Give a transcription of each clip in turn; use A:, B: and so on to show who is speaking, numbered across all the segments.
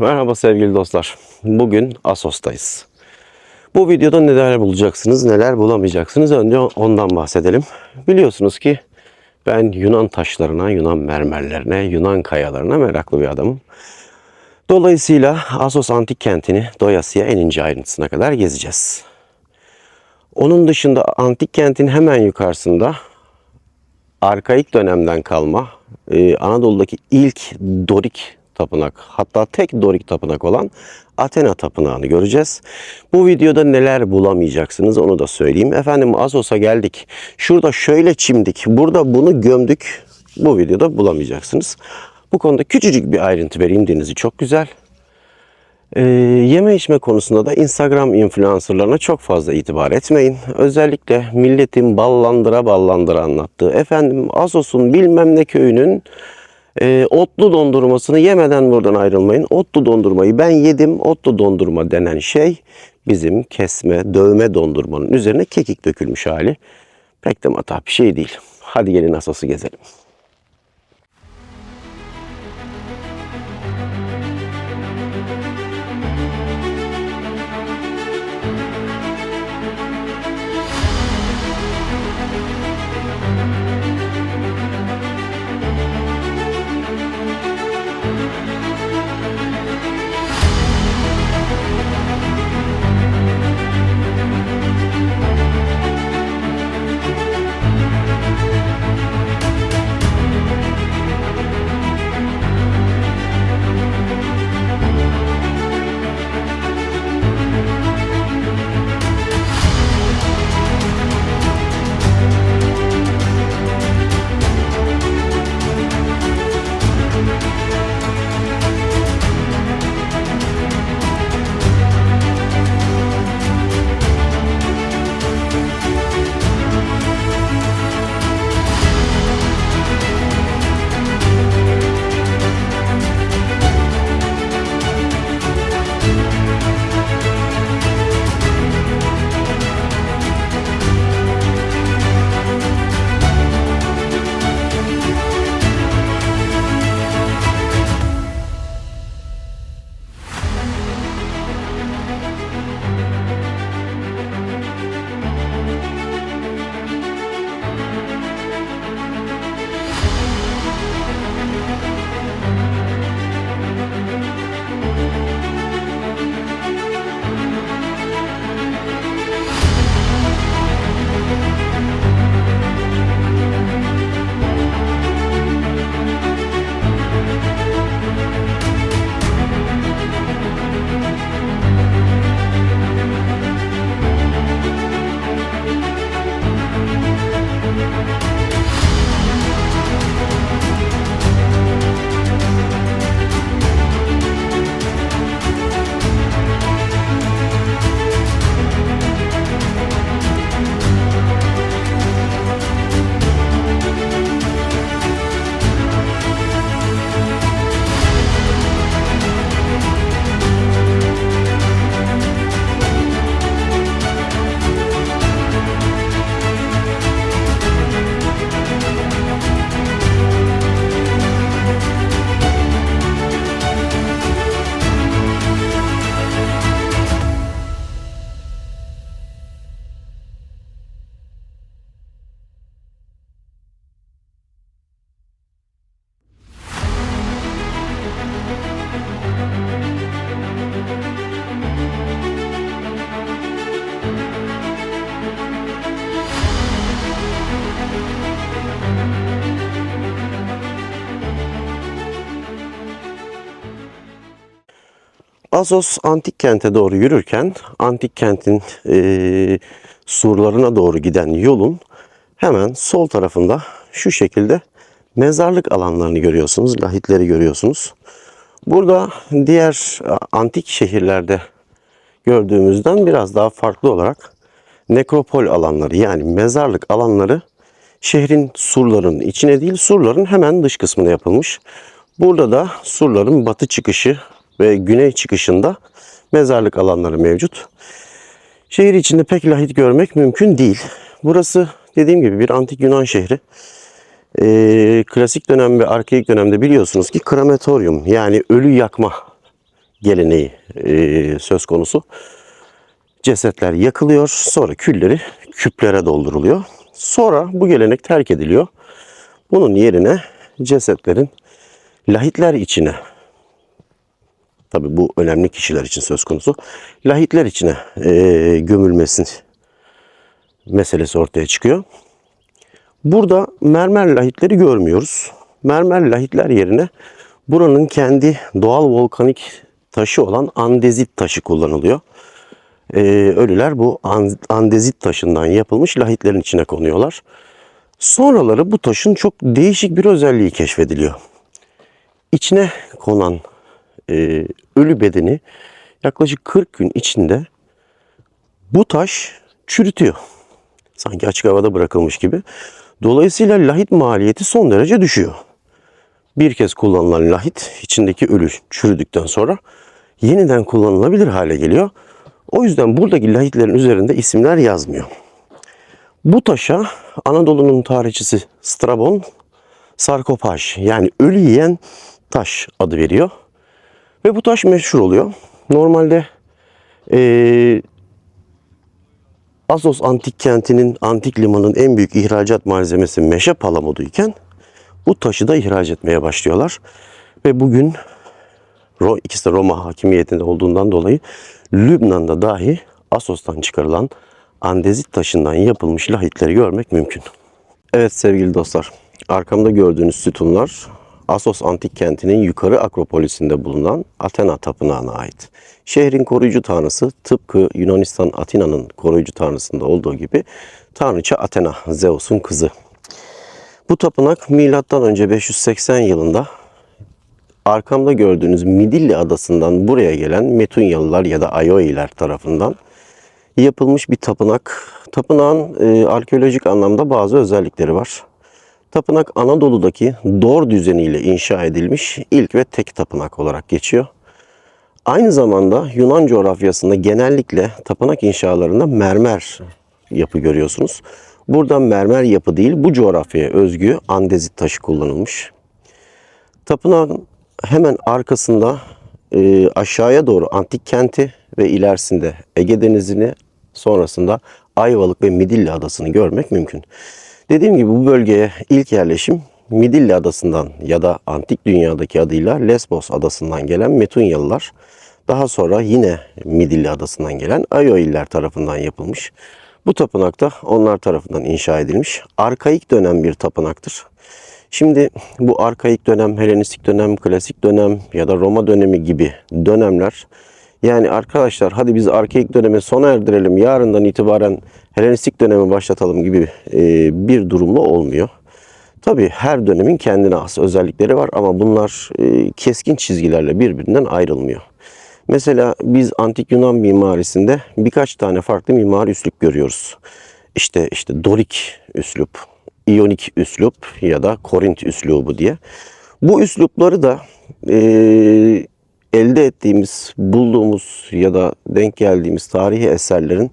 A: Merhaba sevgili dostlar. Bugün Assos'tayız. Bu videoda neler bulacaksınız, neler bulamayacaksınız. Önce ondan bahsedelim. Biliyorsunuz ki ben Yunan taşlarına, Yunan mermerlerine, Yunan kayalarına meraklı bir adamım. Dolayısıyla Assos antik kentini doyasıya en ince ayrıntısına kadar gezeceğiz. Onun dışında antik kentin hemen yukarısında arkaik dönemden kalma Anadolu'daki ilk Dorik tapınak, hatta tek Dorik tapınak olan Athena tapınağını göreceğiz. Bu videoda neler bulamayacaksınız onu da söyleyeyim. Efendim Assos'a geldik. Şurada şöyle çimdik, burada bunu gömdük. Bu videoda bulamayacaksınız. Bu konuda küçücük bir ayrıntı vereyim, denizi çok güzel. Yeme içme konusunda da Instagram influencerlarına çok fazla itibar etmeyin. Özellikle milletin ballandıra anlattığı, efendim Assos'un bilmem ne köyünün otlu dondurmasını yemeden buradan ayrılmayın. Otlu dondurmayı ben yedim. Otlu dondurma denen şey bizim kesme, dövme dondurmanın üzerine kekik dökülmüş hali. Pek de matah bir şey değil. Hadi gelin Assos'u gezelim. Assos antik kente doğru yürürken antik kentin surlarına doğru giden yolun hemen sol tarafında şu şekilde mezarlık alanlarını görüyorsunuz, lahitleri görüyorsunuz. Burada diğer antik şehirlerde gördüğümüzden biraz daha farklı olarak nekropol alanları, yani mezarlık alanları şehrin surlarının içine değil, surların hemen dış kısmına yapılmış. Burada da surların batı çıkışı ve güney çıkışında mezarlık alanları mevcut. Şehir içinde pek lahit görmek mümkün değil. Burası dediğim gibi bir antik Yunan şehri. Klasik dönem ve arkaik dönemde biliyorsunuz ki krematoryum, yani ölü yakma geleneği söz konusu. Cesetler yakılıyor, sonra külleri küplere dolduruluyor. Sonra bu gelenek terk ediliyor. Bunun yerine cesetlerin lahitler içine, tabi bu önemli kişiler için söz konusu, lahitler içine gömülmesi meselesi ortaya çıkıyor. Burada mermer lahitleri görmüyoruz. Mermer lahitler yerine buranın kendi doğal volkanik taşı olan andezit taşı kullanılıyor. Ölüler bu andezit taşından yapılmış lahitlerin içine konuyorlar. Sonraları bu taşın çok değişik bir özelliği keşfediliyor. İçine konan ölü bedeni yaklaşık 40 gün içinde bu taş çürütüyor. Sanki açık havada bırakılmış gibi. Dolayısıyla lahit maliyeti son derece düşüyor. Bir kez kullanılan lahit içindeki ölü çürüdükten sonra yeniden kullanılabilir hale geliyor. O yüzden buradaki lahitlerin üzerinde isimler yazmıyor. Bu taşa Anadolu'nun tarihçisi Strabon sarkopaj, yani ölü yiyen taş adı veriyor. Ve bu taş meşhur oluyor. Normalde Assos antik kentinin, antik limanın en büyük ihracat malzemesi meşe palamuduyken bu taşı da ihraç etmeye başlıyorlar. Ve bugün ikisi de Roma hakimiyetinde olduğundan dolayı Lübnan'da dahi Assos'tan çıkarılan andezit taşından yapılmış lahitleri görmek mümkün. Evet sevgili dostlar, arkamda gördüğünüz sütunlar Assos antik kentinin yukarı Akropolis'inde bulunan Athena tapınağına ait. Şehrin koruyucu tanrısı tıpkı Yunanistan Atina'nın koruyucu tanrısında olduğu gibi tanrıça Athena, Zeus'un kızı. Bu tapınak M.Ö. 580 yılında arkamda gördüğünüz Midilli adasından buraya gelen Metunyalılar ya da Aioiler tarafından yapılmış bir tapınak. Tapınağın arkeolojik anlamda bazı özellikleri var. Tapınak Anadolu'daki Dor düzeniyle inşa edilmiş ilk ve tek tapınak olarak geçiyor. Aynı zamanda Yunan coğrafyasında genellikle tapınak inşalarında mermer yapı görüyorsunuz. Burada mermer yapı değil, bu coğrafyaya özgü andezit taşı kullanılmış. Tapınağın hemen arkasında aşağıya doğru antik kenti ve ilerisinde Ege Denizi'ni, sonrasında Ayvalık ve Midilli adasını görmek mümkün. Dediğim gibi bu bölgeye ilk yerleşim Midilli adasından ya da antik dünyadaki adıyla Lesbos adasından gelen Metunyalılar, daha sonra yine Midilli adasından gelen Aioiler tarafından yapılmış. Bu tapınak da onlar tarafından inşa edilmiş. Arkaik dönem bir tapınaktır. Şimdi bu arkaik dönem, Helenistik dönem, klasik dönem ya da Roma dönemi gibi dönemler, yani arkadaşlar hadi biz arkaik dönemi sona erdirelim, yarından itibaren Helenistik dönemi başlatalım gibi bir durumla olmuyor. Tabii her dönemin kendine has özellikleri var ama bunlar keskin çizgilerle birbirinden ayrılmıyor. Mesela biz antik Yunan mimarisinde birkaç tane farklı mimari üslup görüyoruz. İşte Dorik üslup, İyonik üslup ya da Korint üslubu diye. Bu üslupları da elde ettiğimiz, bulduğumuz ya da denk geldiğimiz tarihi eserlerin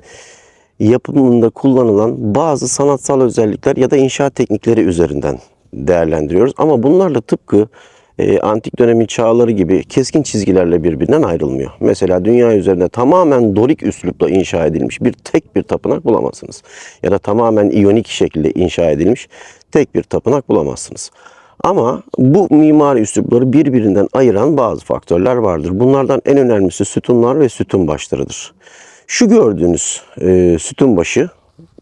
A: yapımında kullanılan bazı sanatsal özellikler ya da inşaat teknikleri üzerinden değerlendiriyoruz. Ama bunlarla tıpkı antik dönemin çağları gibi keskin çizgilerle birbirinden ayrılmıyor. Mesela dünya üzerinde tamamen Dorik üslupla inşa edilmiş tek bir tapınak bulamazsınız. Ya da tamamen İyonik şekilde inşa edilmiş tek bir tapınak bulamazsınız. Ama bu mimari üslupları birbirinden ayıran bazı faktörler vardır. Bunlardan en önemlisi sütunlar ve sütun başlarıdır. Şu gördüğünüz sütun başı,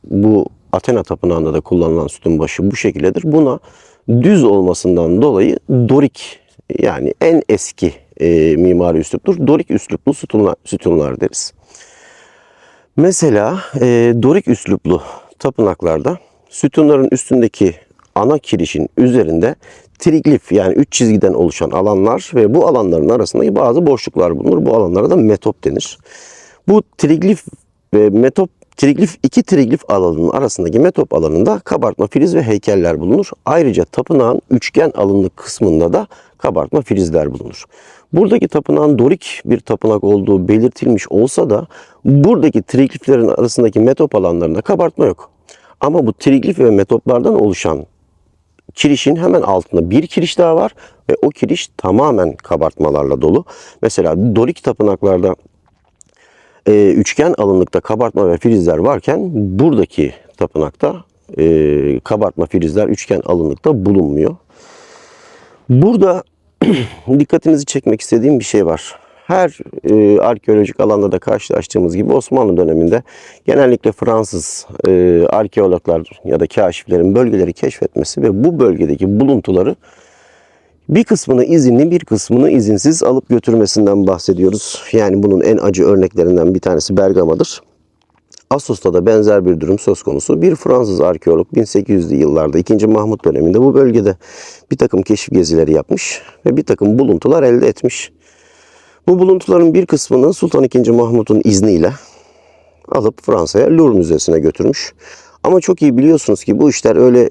A: bu Athena tapınağında da kullanılan sütun başı bu şekildedir. Buna düz olmasından dolayı Dorik, yani en eski mimari üsluptur. Dorik üsluplu sütunlar deriz. Mesela Dorik üsluplu tapınaklarda sütunların üstündeki ana kirişin üzerinde triglif, yani 3 çizgiden oluşan alanlar ve bu alanların arasındaki bazı boşluklar bulunur. Bu alanlara da metop denir. Bu triglif ve metop, iki triglif alanının arasındaki metop alanında kabartma friz ve heykeller bulunur. Ayrıca tapınağın üçgen alınlık kısmında da kabartma frizler bulunur. Buradaki tapınağın Dorik bir tapınak olduğu belirtilmiş olsa da buradaki trigliflerin arasındaki metop alanlarında kabartma yok. Ama bu triglif ve metoplardan oluşan kirişin hemen altında bir kiriş daha var ve o kiriş tamamen kabartmalarla dolu. Mesela Dorik tapınaklarda üçgen alınlıkta kabartma ve filizler varken buradaki tapınakta kabartma, filizler, üçgen alınlıkta bulunmuyor. Burada dikkatinizi çekmek istediğim bir şey var. Her arkeolojik alanda da karşılaştığımız gibi Osmanlı döneminde genellikle Fransız arkeologlar ya da kaşiflerin bölgeleri keşfetmesi ve bu bölgedeki buluntuları bir kısmını izinli, bir kısmını izinsiz alıp götürmesinden bahsediyoruz. Yani bunun en acı örneklerinden bir tanesi Bergama'dır. Assos'ta da benzer bir durum söz konusu. Bir Fransız arkeolog 1800'lü yıllarda 2. Mahmut döneminde bu bölgede bir takım keşif gezileri yapmış ve bir takım buluntular elde etmiş. Bu buluntuların bir kısmını Sultan II. Mahmut'un izniyle alıp Fransa'ya Louvre Müzesi'ne götürmüş. Ama çok iyi biliyorsunuz ki bu işler öyle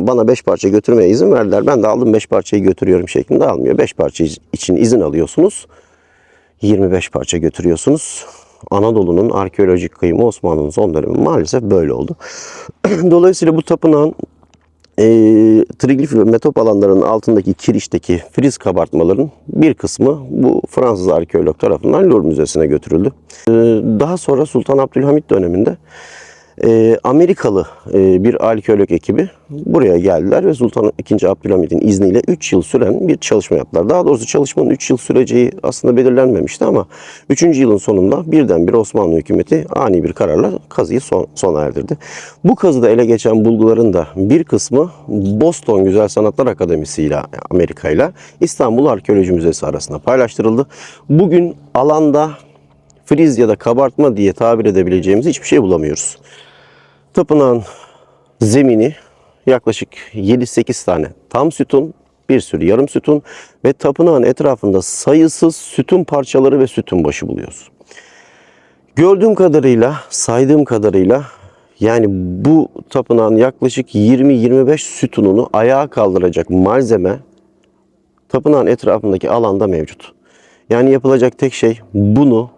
A: bana 5 parça götürmeye izin verdiler. Ben de aldım 5 parçayı götürüyorum şeklinde almıyor. 5 parça için izin alıyorsunuz. 25 parça götürüyorsunuz. Anadolu'nun arkeolojik kıyımı Osmanlı'nın son dönemi maalesef böyle oldu. Dolayısıyla bu tapınağın triglif ve metop alanlarının altındaki kirişteki friz kabartmaların bir kısmı bu Fransız arkeolog tarafından Louvre Müzesi'ne götürüldü. Daha sonra Sultan Abdülhamit döneminde Amerikalı bir arkeolog ekibi buraya geldiler ve Sultan II. Abdülhamit'in izniyle 3 yıl süren bir çalışma yaptılar. Daha doğrusu çalışmanın 3 yıl süreceği aslında belirlenmemişti ama 3. yılın sonunda birdenbire Osmanlı hükümeti ani bir kararla kazıyı sona erdirdi. Bu kazıda ele geçen bulguların da bir kısmı Boston Güzel Sanatlar Akademisi ile Amerika ile İstanbul Arkeoloji Müzesi arasında paylaştırıldı. Bugün alanda friz ya da kabartma diye tabir edebileceğimiz hiçbir şey bulamıyoruz. Tapınağın zemini yaklaşık 7-8 tane tam sütun, bir sürü yarım sütun ve tapınağın etrafında sayısız sütun parçaları ve sütun başı buluyoruz. Gördüğüm kadarıyla, saydığım kadarıyla yani bu tapınağın yaklaşık 20-25 sütununu ayağa kaldıracak malzeme tapınağın etrafındaki alanda mevcut. Yani yapılacak tek şey bunu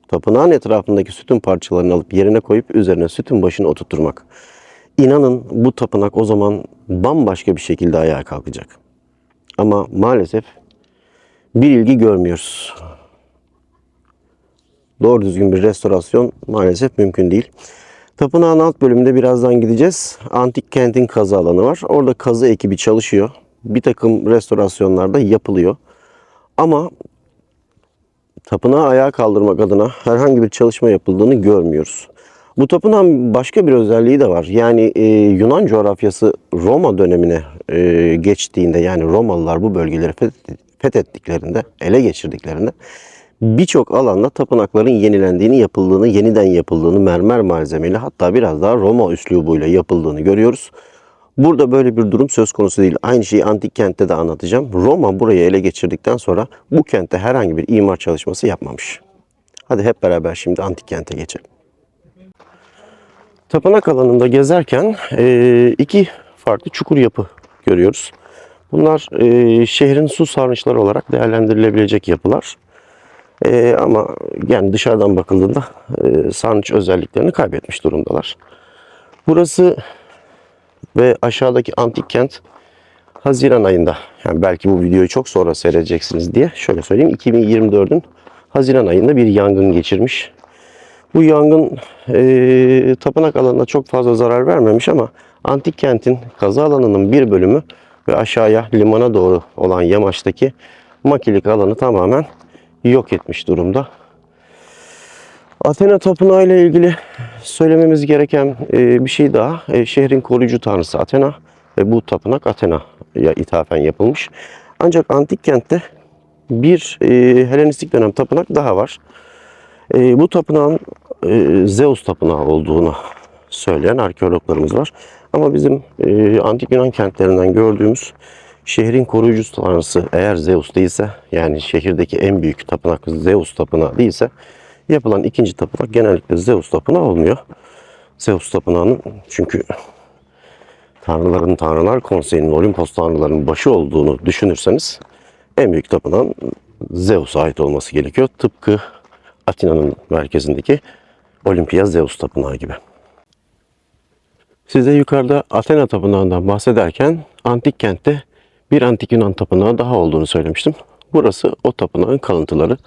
A: tapınağın etrafındaki sütun parçalarını alıp yerine koyup üzerine sütun başını oturtturmak. İnanın bu tapınak o zaman bambaşka bir şekilde ayağa kalkacak. Ama maalesef bir ilgi görmüyoruz. Doğru düzgün bir restorasyon maalesef mümkün değil. Tapınağın alt bölümünde birazdan gideceğiz. Antik kentin kazı alanı var. Orada kazı ekibi çalışıyor. Bir takım restorasyonlar da yapılıyor. Ama tapınağı ayağa kaldırmak adına herhangi bir çalışma yapıldığını görmüyoruz. Bu tapınağın başka bir özelliği de var. Yani Yunan coğrafyası Roma dönemine geçtiğinde, yani Romalılar bu bölgeleri fethettiklerinde, ele geçirdiklerinde birçok alanda tapınakların yenilendiğini, yapıldığını, yeniden yapıldığını, mermer malzemeyle, hatta biraz daha Roma üslubuyla yapıldığını görüyoruz. Burada böyle bir durum söz konusu değil. Aynı şeyi antik kentte de anlatacağım. Roma burayı ele geçirdikten sonra bu kentte herhangi bir imar çalışması yapmamış. Hadi hep beraber şimdi antik kente geçelim. Tapınak alanında gezerken iki farklı çukur yapı görüyoruz. Bunlar şehrin su sarnıçları olarak değerlendirilebilecek yapılar. Ama yani dışarıdan bakıldığında sarnıç özelliklerini kaybetmiş durumdalar. Burası ve aşağıdaki antik kent Haziran ayında, yani belki bu videoyu çok sonra seyredeceksiniz diye şöyle söyleyeyim, 2024'ün Haziran ayında bir yangın geçirmiş. Bu yangın tapınak alanına çok fazla zarar vermemiş ama antik kentin kazı alanının bir bölümü ve aşağıya limana doğru olan yamaçtaki makilik alanı tamamen yok etmiş durumda. Athena Tapınağı ile ilgili söylememiz gereken bir şey daha. Şehrin koruyucu tanrısı Athena ve bu tapınak Athena'ya ithafen yapılmış. Ancak antik kentte bir Helenistik dönem tapınak daha var. Bu tapınağın Zeus tapınağı olduğunu söyleyen arkeologlarımız var. Ama bizim antik Yunan kentlerinden gördüğümüz şehrin koruyucu tanrısı eğer Zeus değilse, yani şehirdeki en büyük tapınak Zeus tapınağı değilse, yapılan ikinci tapınak genellikle Zeus tapınağı olmuyor. Zeus tapınağının çünkü tanrıların Tanrılar Konseyi'nin, Olimpos tanrılarının başı olduğunu düşünürseniz en büyük tapınağın Zeus'a ait olması gerekiyor. Tıpkı Atina'nın merkezindeki Olimpia Zeus tapınağı gibi. Size yukarıda Athena Tapınağı'ndan bahsederken antik kentte bir antik Yunan tapınağı daha olduğunu söylemiştim. Burası o tapınağın kalıntıları.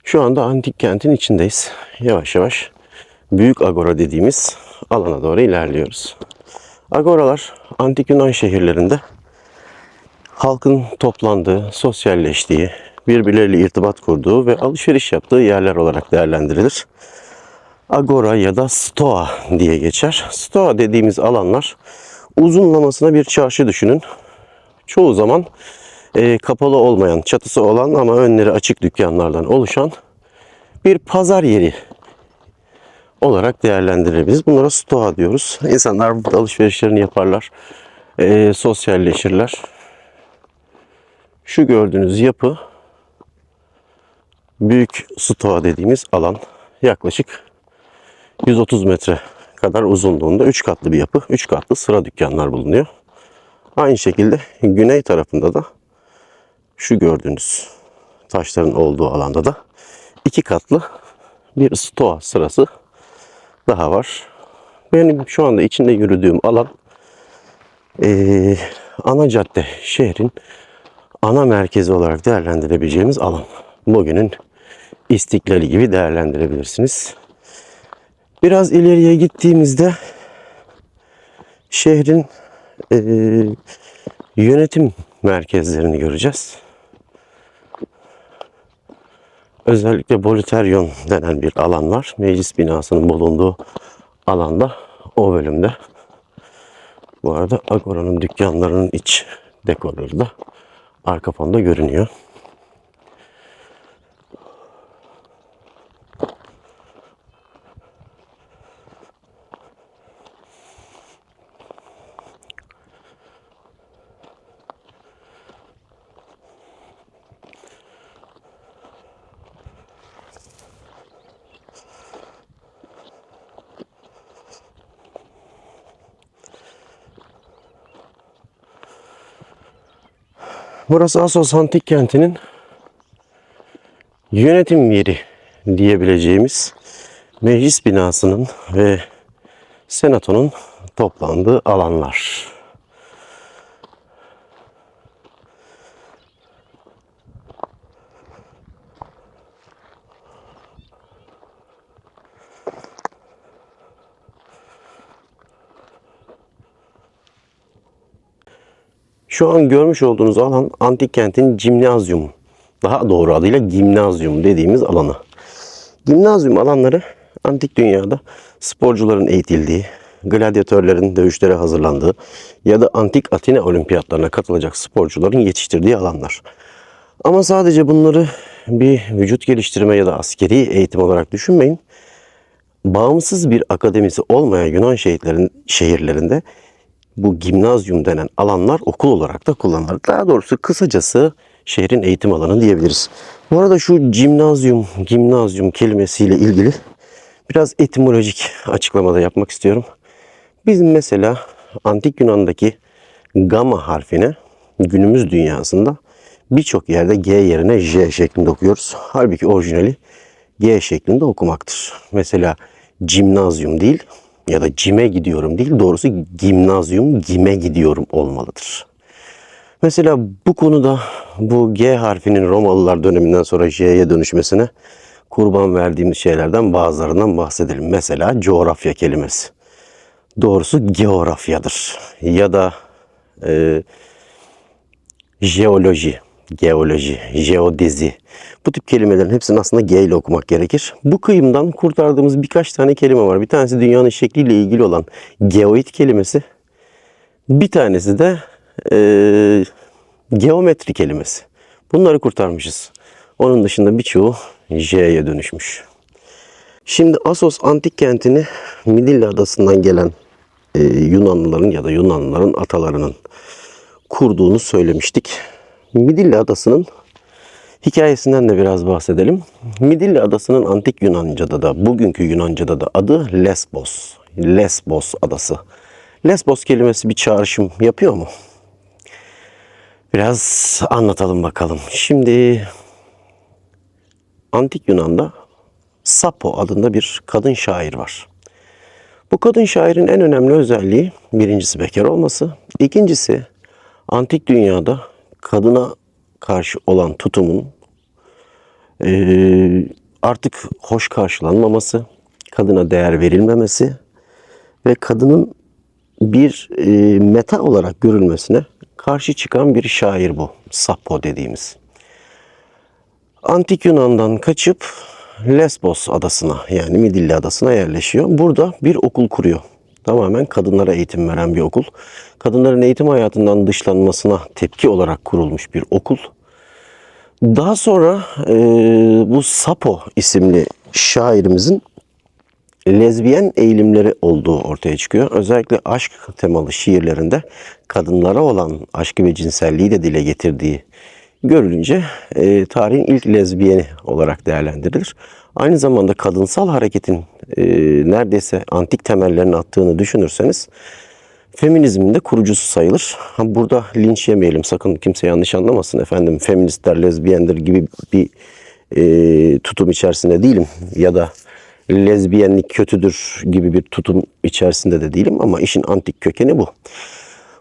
A: Şu anda antik kentin içindeyiz. Yavaş yavaş Büyük Agora dediğimiz alana doğru ilerliyoruz. Agoralar antik Yunan şehirlerinde halkın toplandığı, sosyalleştiği, birbirleriyle irtibat kurduğu ve alışveriş yaptığı yerler olarak değerlendirilir. Agora ya da Stoa diye geçer. Stoa dediğimiz alanlar uzunlamasına bir çarşı düşünün. Çoğu zaman kapalı olmayan, çatısı olan ama önleri açık dükkanlardan oluşan bir pazar yeri olarak değerlendirebiliriz. Bunlara stoğa diyoruz. İnsanlar burada alışverişlerini yaparlar, sosyalleşirler. Şu gördüğünüz yapı büyük stoğa dediğimiz alan. Yaklaşık 130 metre kadar uzunluğunda 3 katlı bir yapı. 3 katlı sıra dükkanlar bulunuyor. Aynı şekilde güney tarafında da şu gördüğünüz taşların olduğu alanda da 2 katlı bir stoğa sırası daha var. Benim şu anda içinde yürüdüğüm alan ana cadde, şehrin ana merkezi olarak değerlendirebileceğimiz alan. Bugünün İstiklali gibi değerlendirebilirsiniz. Biraz ileriye gittiğimizde şehrin yönetim merkezlerini göreceğiz. Özellikle Boliteryon denen bir alan var. Meclis binasının bulunduğu alanda, o bölümde. Bu arada Agora'nın dükkanlarının iç dekorları da arka fonda görünüyor. Burası Assos Antik Kenti'nin yönetim yeri diyebileceğimiz meclis binasının ve senatonun toplandığı alanlar. Şu an görmüş olduğunuz alan antik kentin Gymnasium, daha doğru adıyla Gimnazyum dediğimiz alanı. Gimnazyum alanları antik dünyada sporcuların eğitildiği, gladyatörlerin dövüşlere hazırlandığı ya da antik Atina olimpiyatlarına katılacak sporcuların yetiştirdiği alanlar. Ama sadece bunları bir vücut geliştirme ya da askeri eğitim olarak düşünmeyin. Bağımsız bir akademisi olmayan Yunan şehirlerinde bu gimnazyum denen alanlar okul olarak da kullanılır. Daha doğrusu kısacası şehrin eğitim alanı diyebiliriz. Bu arada şu gimnazyum kelimesiyle ilgili biraz etimolojik açıklamada yapmak istiyorum. Biz mesela antik Yunan'daki gamma harfine günümüz dünyasında birçok yerde G yerine J şeklinde okuyoruz. Halbuki orijinali G şeklinde okumaktır. Mesela gimnazyum değil ya da cime gidiyorum değil, doğrusu gimnazyum, gime gidiyorum olmalıdır. Mesela bu konuda bu G harfinin Romalılar döneminden sonra J'ye dönüşmesine kurban verdiğimiz şeylerden bazılarından bahsedelim. Mesela coğrafya kelimesi. Doğrusu geografyadır. Ya da jeoloji, geoloji, jeodezi. Bu tip kelimelerin hepsini aslında G ile okumak gerekir. Bu kıyımdan kurtardığımız birkaç tane kelime var. Bir tanesi dünyanın şekliyle ilgili olan geoid kelimesi. Bir tanesi de geometri kelimesi. Bunları kurtarmışız. Onun dışında birçoğu J'ye dönüşmüş. Şimdi Assos antik kentini Midilli adasından gelen Yunanlıların ya da Yunanlıların atalarının kurduğunu söylemiştik. Midilli adasının hikayesinden de biraz bahsedelim. Midilli adasının antik Yunanca'da da bugünkü Yunanca'da da adı Lesbos. Lesbos adası. Lesbos kelimesi bir çağrışım yapıyor mu? Biraz anlatalım bakalım. Şimdi antik Yunan'da Sappho adında bir kadın şair var. Bu kadın şairin en önemli özelliği birincisi bekar olması, ikincisi antik dünyada kadına karşı olan tutumun artık hoş karşılanmaması, kadına değer verilmemesi ve kadının bir meta olarak görülmesine karşı çıkan bir şair bu. Sappho dediğimiz. Antik Yunan'dan kaçıp Lesbos adasına yani Midilli adasına yerleşiyor. Burada bir okul kuruyor. Tamamen kadınlara eğitim veren bir okul. Kadınların eğitim hayatından dışlanmasına tepki olarak kurulmuş bir okul. Daha sonra bu Sappho isimli şairimizin lezbiyen eğilimleri olduğu ortaya çıkıyor. Özellikle aşk temalı şiirlerinde kadınlara olan aşkı ve cinselliği de dile getirdiği görülünce tarihin ilk lezbiyeni olarak değerlendirilir. Aynı zamanda kadınsal hareketin neredeyse antik temellerini attığını düşünürseniz feminizmin de kurucusu sayılır. Burada linç yemeyelim, sakın kimse yanlış anlamasın, efendim feministler lezbiyendir gibi bir tutum içerisinde değilim ya da lezbiyenlik kötüdür gibi bir tutum içerisinde de değilim ama işin antik kökeni bu.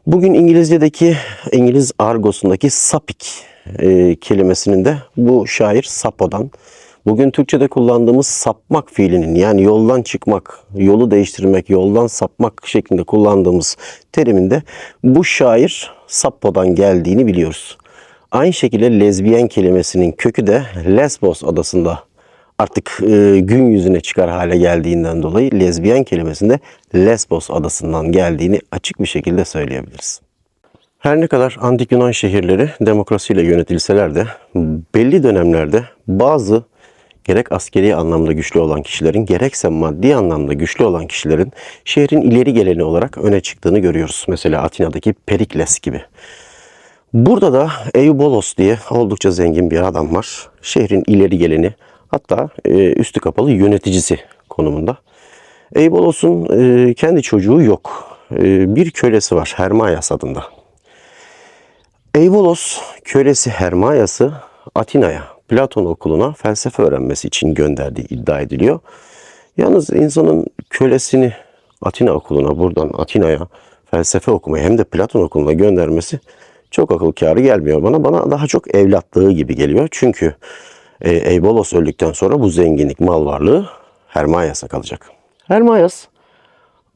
A: Bugün İngiliz argosundaki sapik kelimesinin de bu şair Sappho'dan, bugün Türkçe'de kullandığımız sapmak fiilinin yani yoldan çıkmak, yolu değiştirmek, yoldan sapmak şeklinde kullandığımız teriminde bu şair Sappho'dan geldiğini biliyoruz. Aynı şekilde lezbiyen kelimesinin kökü de Lesbos adasında artık gün yüzüne çıkar hale geldiğinden dolayı lezbiyen kelimesinde Lesbos adasından geldiğini açık bir şekilde söyleyebiliriz. Her ne kadar antik Yunan şehirleri demokrasiyle yönetilseler de belli dönemlerde bazı gerek askeri anlamda güçlü olan kişilerin gerekse maddi anlamda güçlü olan kişilerin şehrin ileri geleni olarak öne çıktığını görüyoruz. Mesela Atina'daki Perikles gibi. Burada da Eubolos diye oldukça zengin bir adam var. Şehrin ileri geleni, hatta üstü kapalı yöneticisi konumunda. Eubolos'un kendi çocuğu yok. Bir kölesi var, Hermaias adında. Eubolos kölesi Hermaias'ı Atina'ya, Platon okuluna felsefe öğrenmesi için gönderdiği iddia ediliyor. Yalnız insanın kölesini Atina okuluna, buradan Atina'ya felsefe okumaya hem de Platon okuluna göndermesi çok akıl kârı gelmiyor bana. Bana daha çok evlatlığı gibi geliyor. Çünkü Eubolos öldükten sonra bu zenginlik, mal varlığı Hermaias'a kalacak. Hermaias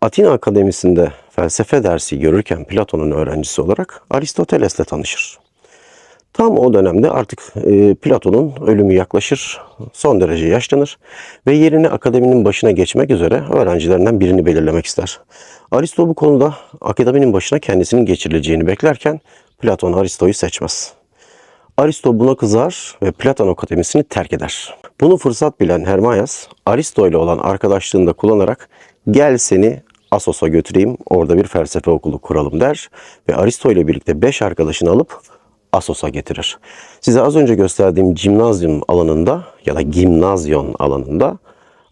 A: Atina Akademisi'nde felsefe dersi görürken Platon'un öğrencisi olarak Aristoteles'le tanışır. Tam o dönemde artık Platon'un ölümü yaklaşır, son derece yaşlanır ve yerine akademinin başına geçmek üzere öğrencilerinden birini belirlemek ister. Aristo bu konuda akademinin başına kendisinin geçirileceğini beklerken Platon Aristo'yu seçmez. Aristo buna kızar ve Platon Akademisi'ni terk eder. Bunu fırsat bilen Hermaias, Aristo ile olan arkadaşlığını da kullanarak gel seni Assos'a götüreyim, orada bir felsefe okulu kuralım der ve Aristo ile birlikte 5 arkadaşını alıp Assos'a getirir. Size az önce gösterdiğim gimnazyum alanında ya da gimnazyon alanında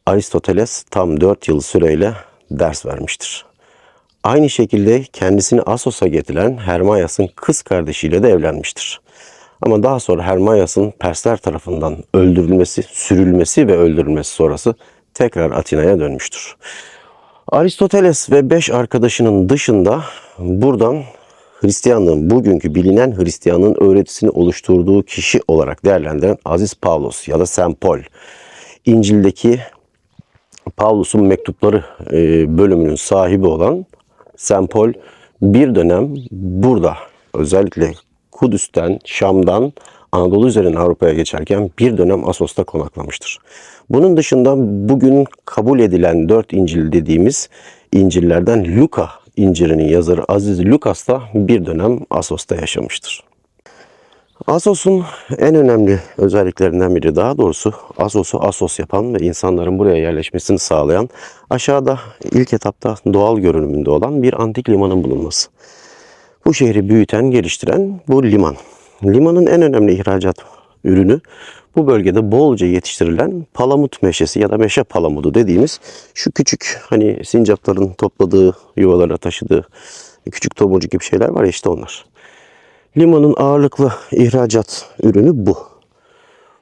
A: Aristoteles tam 4 yıl süreyle ders vermiştir. Aynı şekilde kendisini Assos'a getiren Hermaias'ın kız kardeşiyle de evlenmiştir. Ama daha sonra Hermaias'ın Persler tarafından öldürülmesi, sürülmesi ve öldürülmesi sonrası tekrar Atina'ya dönmüştür. Aristoteles ve 5 arkadaşının dışında buradan Hristiyanlığın, bugünkü bilinen Hristiyanlığın öğretisini oluşturduğu kişi olarak değerlendiren Aziz Pavlos ya da Saint Paul, İncil'deki Pavlus'un mektupları bölümünün sahibi olan Saint Paul bir dönem burada, özellikle Kudüs'ten, Şam'dan Anadolu üzerinden Avrupa'ya geçerken bir dönem Assos'ta konaklamıştır. Bunun dışında bugün kabul edilen 4 İncil dediğimiz İncil'lerden Luka İncil'inin yazarı Aziz Lukas da bir dönem Assos'ta yaşamıştır. Assos'un en önemli özelliklerinden biri, daha doğrusu Assos'u Assos yapan ve insanların buraya yerleşmesini sağlayan, aşağıda ilk etapta doğal görünümünde olan bir antik limanın bulunması. Bu şehri büyüten, geliştiren bu liman. Limanın en önemli ihracat ürünü bu bölgede bolca yetiştirilen palamut meşesi ya da meşe palamudu dediğimiz şu küçük, hani sincapların topladığı, yuvalarına taşıdığı küçük tomurcuk gibi şeyler var ya, işte onlar. Limanın ağırlıklı ihracat ürünü bu.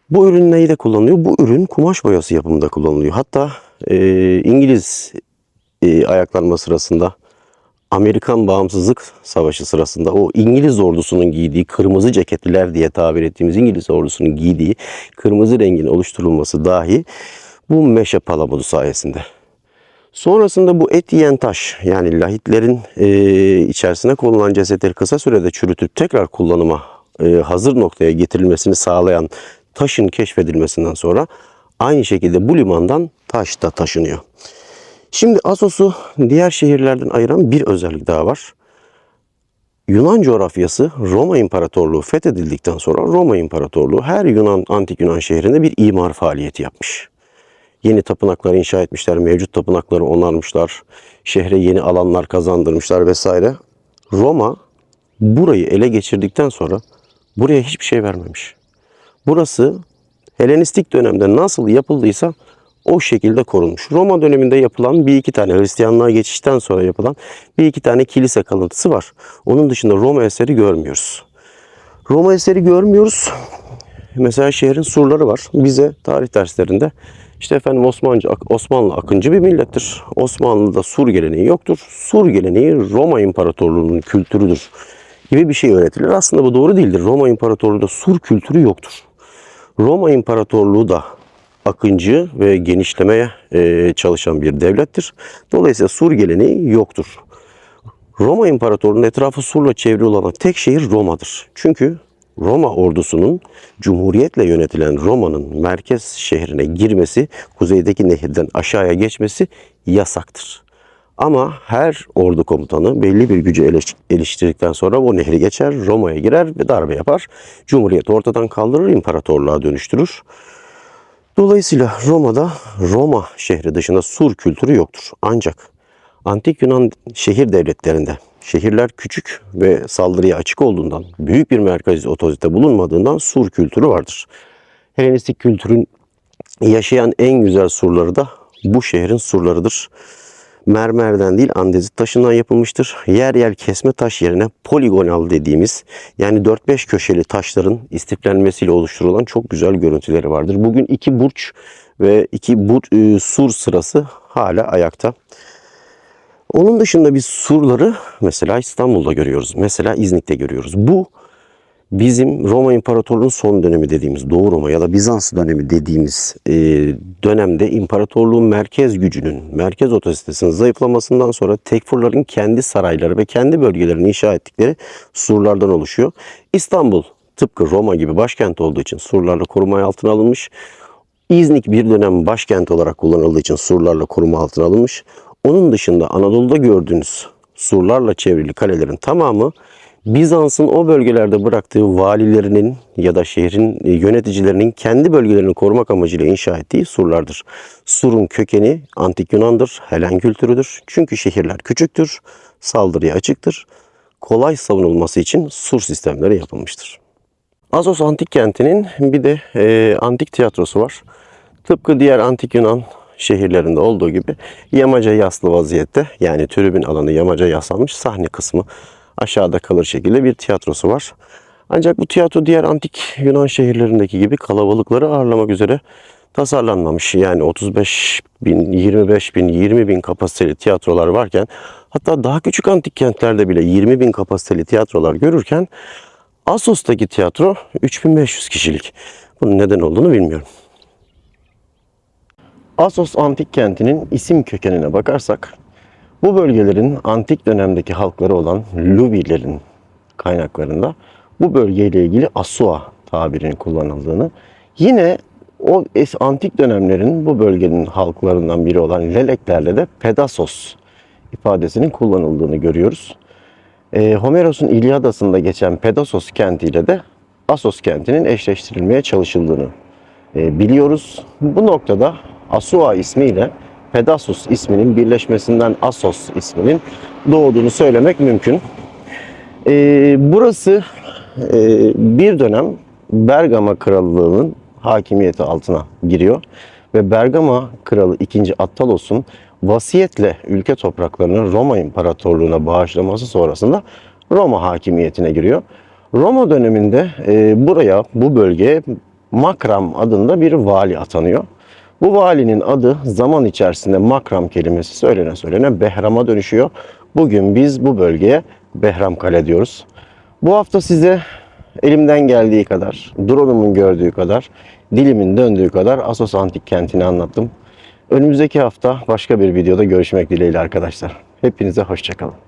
A: Bu ürün neyde kullanılıyor? Bu ürün kumaş boyası yapımında kullanılıyor. Hatta İngiliz ayaklanma sırasında, Amerikan Bağımsızlık Savaşı sırasında o İngiliz ordusunun giydiği kırmızı ceketliler diye tabir ettiğimiz İngiliz ordusunun giydiği kırmızı rengin oluşturulması dahi bu meşe palamudu sayesinde. Sonrasında bu et yiyen taş, yani lahitlerin içerisine konulan cesetleri kısa sürede çürütüp tekrar kullanıma hazır noktaya getirilmesini sağlayan taşın keşfedilmesinden sonra aynı şekilde bu limandan taş da taşınıyor. Şimdi Assos'u diğer şehirlerden ayıran bir özellik daha var. Yunan coğrafyası Roma İmparatorluğu fethedildikten sonra Roma İmparatorluğu her antik Yunan şehrinde bir imar faaliyeti yapmış. Yeni tapınaklar inşa etmişler, mevcut tapınakları onarmışlar, şehre yeni alanlar kazandırmışlar vesaire. Roma burayı ele geçirdikten sonra buraya hiçbir şey vermemiş. Burası Helenistik dönemde nasıl yapıldıysa o şekilde korunmuş. Roma döneminde yapılan bir iki tane, Hristiyanlığa geçişten sonra yapılan bir iki tane kilise kalıntısı var. Onun dışında Roma eseri görmüyoruz. Roma eseri görmüyoruz. Mesela şehrin surları var. Bize tarih derslerinde işte efendim Osmanlı akıncı bir millettir. Osmanlı'da sur geleneği yoktur. Sur geleneği Roma İmparatorluğu'nun kültürüdür gibi bir şey öğretilir. Aslında bu doğru değildir. Roma İmparatorluğu'da sur kültürü yoktur. Roma İmparatorluğu da akıncı ve genişlemeye çalışan bir devlettir. Dolayısıyla sur geleneği yoktur. Roma İmparatorluğu'nun etrafı surla çevrili olan tek şehir Roma'dır. Çünkü Roma ordusunun cumhuriyetle yönetilen Roma'nın merkez şehrine girmesi, kuzeydeki nehirden aşağıya geçmesi yasaktır. Ama her ordu komutanı belli bir gücü eleştirdikten sonra o nehri geçer, Roma'ya girer ve darbe yapar. Cumhuriyeti ortadan kaldırır, imparatorluğa dönüştürür. Dolayısıyla Roma şehri dışında sur kültürü yoktur. Ancak antik Yunan şehir devletlerinde şehirler küçük ve saldırıya açık olduğundan, büyük bir merkezi otorite bulunmadığından sur kültürü vardır. Helenistik kültürün yaşayan en güzel surları da bu şehrin surlarıdır. Mermerden değil, andezit taşından yapılmıştır. Yer yer kesme taş yerine poligonal dediğimiz, yani 4-5 köşeli taşların istiflenmesiyle oluşturulan çok güzel görüntüleri vardır. Bugün 2 burç ve 2 sur sırası hala ayakta. Onun dışında biz surları mesela İstanbul'da görüyoruz. Mesela İznik'te görüyoruz. Bu bizim Roma İmparatorluğu'nun son dönemi dediğimiz, Doğu Roma ya da Bizans dönemi dediğimiz dönemde imparatorluğun merkez gücünün, merkez otoritesinin zayıflamasından sonra tekfurların kendi sarayları ve kendi bölgelerini inşa ettikleri surlardan oluşuyor. İstanbul tıpkı Roma gibi başkent olduğu için surlarla koruma altına alınmış. İznik bir dönem başkent olarak kullanıldığı için surlarla koruma altına alınmış. Onun dışında Anadolu'da gördüğünüz surlarla çevrili kalelerin tamamı Bizans'ın o bölgelerde bıraktığı valilerinin ya da şehrin yöneticilerinin kendi bölgelerini korumak amacıyla inşa ettiği surlardır. Surun kökeni antik Yunan'dır, Helen kültürüdür. Çünkü şehirler küçüktür, saldırıya açıktır. Kolay savunulması için sur sistemleri yapılmıştır. Assos antik kentinin bir de antik tiyatrosu var. Tıpkı diğer antik Yunan şehirlerinde olduğu gibi yamaca yaslı vaziyette, yani tribün alanı yamaca yaslanmış, sahne kısmı aşağıda kalır şekilde bir tiyatrosu var. Ancak bu tiyatro diğer antik Yunan şehirlerindeki gibi kalabalıkları ağırlamak üzere tasarlanmamış. Yani 35 bin, 25 bin, 20 bin kapasiteli tiyatrolar varken hatta daha küçük antik kentlerde bile 20 bin kapasiteli tiyatrolar görürken Assos'taki tiyatro 3500 kişilik. Bunun neden olduğunu bilmiyorum. Assos antik kentinin isim kökenine bakarsak, bu bölgelerin antik dönemdeki halkları olan Luvilerin kaynaklarında bu bölgeyle ilgili Assua tabirinin kullanıldığını, yine o antik dönemlerin bu bölgenin halklarından biri olan Leleklerle de Pedasos ifadesinin kullanıldığını görüyoruz. Homeros'un İlyadası'nda geçen Pedasos kentiyle de Assos kentinin eşleştirilmeye çalışıldığını biliyoruz. Bu noktada Assua ismiyle Pedasus isminin birleşmesinden Assos isminin doğduğunu söylemek mümkün. Burası bir dönem Bergama Krallığı'nın hakimiyeti altına giriyor ve Bergama Kralı 2. Attalos'un vasiyetle ülke topraklarını Roma İmparatorluğu'na bağışlaması sonrasında Roma hakimiyetine giriyor. Roma döneminde bu bölgeye Makram adında bir vali atanıyor. Bu valinin adı zaman içerisinde Makram kelimesi söylene söylene Behram'a dönüşüyor. Bugün biz bu bölgeye Behramkale diyoruz. Bu hafta size elimden geldiği kadar, drone'umun gördüğü kadar, dilimin döndüğü kadar Assos Antik Kenti'ni anlattım. Önümüzdeki hafta başka bir videoda görüşmek dileğiyle arkadaşlar. Hepinize hoşça kalın.